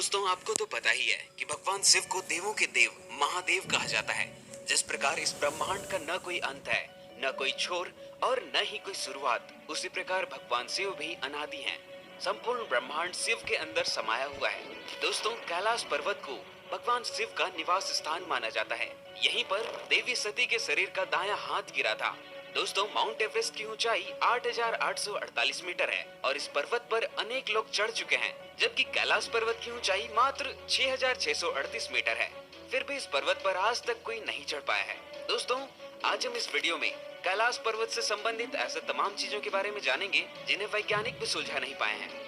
दोस्तों आपको तो पता ही है कि भगवान शिव को देवों के देव महादेव कहा जाता है। जिस प्रकार इस ब्रह्मांड का न कोई अंत है, न कोई छोर और न ही कोई शुरुआत, उसी प्रकार भगवान शिव भी अनादि हैं। संपूर्ण ब्रह्मांड शिव के अंदर समाया हुआ है। दोस्तों कैलाश पर्वत को भगवान शिव का निवास स्थान माना जाता है। यहीं पर देवी सती के शरीर का दायां हाथ गिरा था। दोस्तों माउंट एवरेस्ट की ऊंचाई 8,848 मीटर है और इस पर्वत पर अनेक लोग चढ़ चुके हैं, जबकि कैलाश पर्वत की ऊंचाई मात्र 6,638 मीटर है। फिर भी इस पर्वत पर आज तक कोई नहीं चढ़ पाया है। दोस्तों आज हम इस वीडियो में कैलाश पर्वत से संबंधित ऐसे तमाम चीजों के बारे में जानेंगे जिन्हें वैज्ञानिक भी सुलझा नहीं पाए हैं।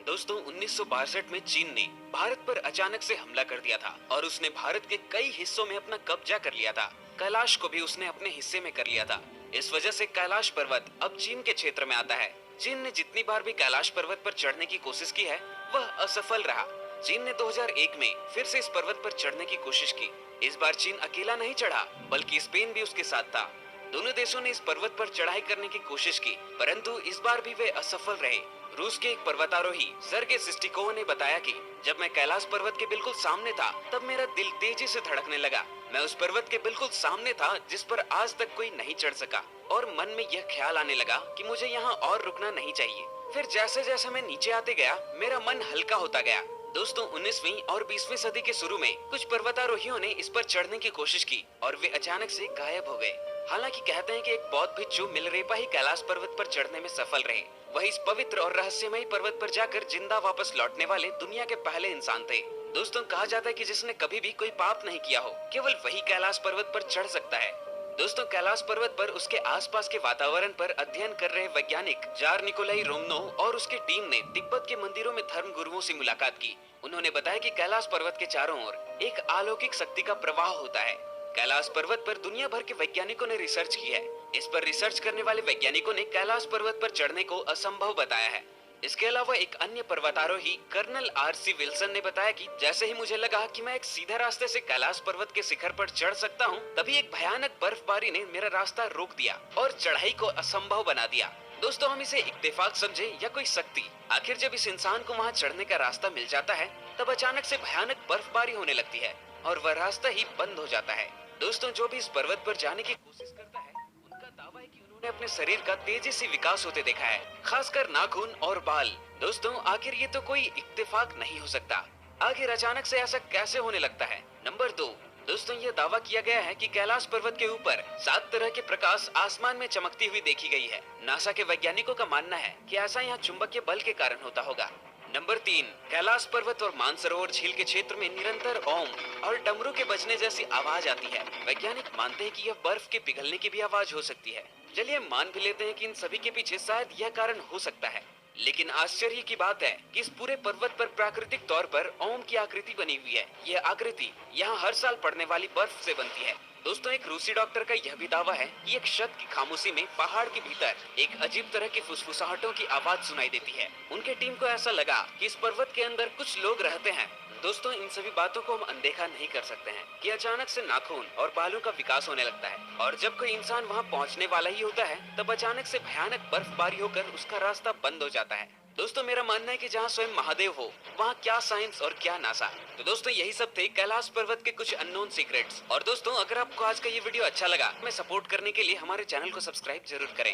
दोस्तों 1962 में चीन ने भारत पर अचानक से हमला कर दिया था और उसने भारत के कई हिस्सों में अपना कब्जा कर लिया था। कैलाश को भी उसने अपने हिस्से में कर लिया था। इस वजह से कैलाश पर्वत अब चीन के क्षेत्र में आता है। चीन ने जितनी बार भी कैलाश पर्वत पर चढ़ने की कोशिश की है वह असफल रहा। चीन ने 2001 में फिर से इस पर्वत पर चढ़ने की कोशिश की। इस बार चीन अकेला नहीं चढ़ा बल्कि स्पेन भी उसके साथ था। दोनों देशों ने इस पर्वत पर चढ़ाई करने की कोशिश की, परंतु इस बार भी वे असफल रहे। रूस के एक पर्वतारोही सर्गे सिस्टिकोव ने बताया कि जब मैं कैलाश पर्वत के बिल्कुल सामने था तब मेरा दिल तेजी से धड़कने लगा। मैं उस पर्वत के बिल्कुल सामने था जिस पर आज तक कोई नहीं चढ़ सका और मन में यह ख्याल आने लगा कि मुझे यहाँ और रुकना नहीं चाहिए। फिर जैसे जैसे मैं नीचे आते गया मेरा मन हल्का होता गया। दोस्तों 19वीं और 20वीं सदी के शुरू में कुछ पर्वतारोहियों ने इस पर चढ़ने की कोशिश की और वे अचानक से गायब हो गए। हालांकि कहते हैं कि एक बौद्ध भिक्षु मिलरेपा ही कैलाश पर्वत पर चढ़ने में सफल रहे। वह इस पवित्र और रहस्यमयी पर्वत पर जाकर जिंदा वापस लौटने वाले दुनिया के पहले इंसान थे। दोस्तों कहा जाता है कि जिसने कभी भी कोई पाप नहीं किया हो केवल वही कैलाश पर्वत पर चढ़ सकता है। दोस्तों कैलाश पर्वत पर उसके आसपास के वातावरण पर अध्ययन कर रहे वैज्ञानिक जार निकोलाई रोमनोव और उसकी टीम ने तिब्बत के मंदिरों में धर्म गुरुओं से मुलाकात की। उन्होंने बताया कि कैलाश पर्वत के चारों ओर एक अलौकिक शक्ति का प्रवाह होता है। कैलाश पर्वत पर दुनिया भर के वैज्ञानिकों ने रिसर्च की है। इस पर रिसर्च करने वाले वैज्ञानिकों ने कैलाश पर्वत पर चढ़ने को असंभव बताया है। इसके अलावा एक अन्य पर्वतारोही कर्नल आर.सी. विल्सन ने बताया कि जैसे ही मुझे लगा कि मैं एक सीधे रास्ते से कैलाश पर्वत के शिखर पर चढ़ सकता हूं, तभी एक भयानक बर्फबारी ने मेरा रास्ता रोक दिया और चढ़ाई को असंभव बना दिया। दोस्तों हम इसे इत्तेफाक समझे या कोई शक्ति, आखिर जब इस इंसान को वहाँ चढ़ने का रास्ता मिल जाता है तब अचानक से भयानक बर्फबारी होने लगती है और वह रास्ता ही बंद हो जाता है। दोस्तों जो भी इस पर्वत पर जाने की कोशिश करता है उनका दावा है कि उन्होंने अपने शरीर का तेजी से विकास होते देखा है, खासकर नाखून और बाल। दोस्तों आखिर ये तो कोई इत्तेफाक नहीं हो सकता। आखिर अचानक से ऐसा कैसे होने लगता है। नंबर 2, दोस्तों ये दावा किया गया है कि कैलाश पर्वत के ऊपर 7 तरह के प्रकाश आसमान में चमकती हुई देखी गई है। नासा के वैज्ञानिकों का मानना है कि ऐसा यहाँ चुंबकीय बल के कारण होता होगा। नंबर 3, कैलाश पर्वत और मानसरोवर झील के क्षेत्र में निरंतर ओम और डमरू के बजने जैसी आवाज आती है। वैज्ञानिक मानते हैं कि यह बर्फ के पिघलने की भी आवाज हो सकती है। चलिए मान भी लेते हैं कि इन सभी के पीछे शायद यह कारण हो सकता है, लेकिन आश्चर्य की बात है कि इस पूरे पर्वत पर प्राकृतिक तौर पर ओम की आकृति बनी हुई है। यह आकृति यहाँ हर साल पड़ने वाली बर्फ से बनती है। दोस्तों एक रूसी डॉक्टर का यह भी दावा है कि एक क्षत की खामोशी में पहाड़ के भीतर एक अजीब तरह की फुसफुसाहटों की आवाज सुनाई देती है। उनके टीम को ऐसा लगा कि इस पर्वत के अंदर कुछ लोग रहते हैं। दोस्तों इन सभी बातों को हम अनदेखा नहीं कर सकते हैं कि अचानक से नाखून और बालों का विकास होने लगता है और जब कोई इंसान वहां पहुंचने वाला ही होता है तब अचानक से भयानक बर्फबारी होकर उसका रास्ता बंद हो जाता है। दोस्तों मेरा मानना है कि जहाँ स्वयं महादेव हो वहाँ क्या साइंस और क्या नासा। तो दोस्तों यही सब थे कैलाश पर्वत के कुछ अननोन सीक्रेट्स। और दोस्तों अगर आपको आज का ये वीडियो अच्छा लगा, हमें सपोर्ट करने के लिए हमारे चैनल को सब्सक्राइब जरूर करें।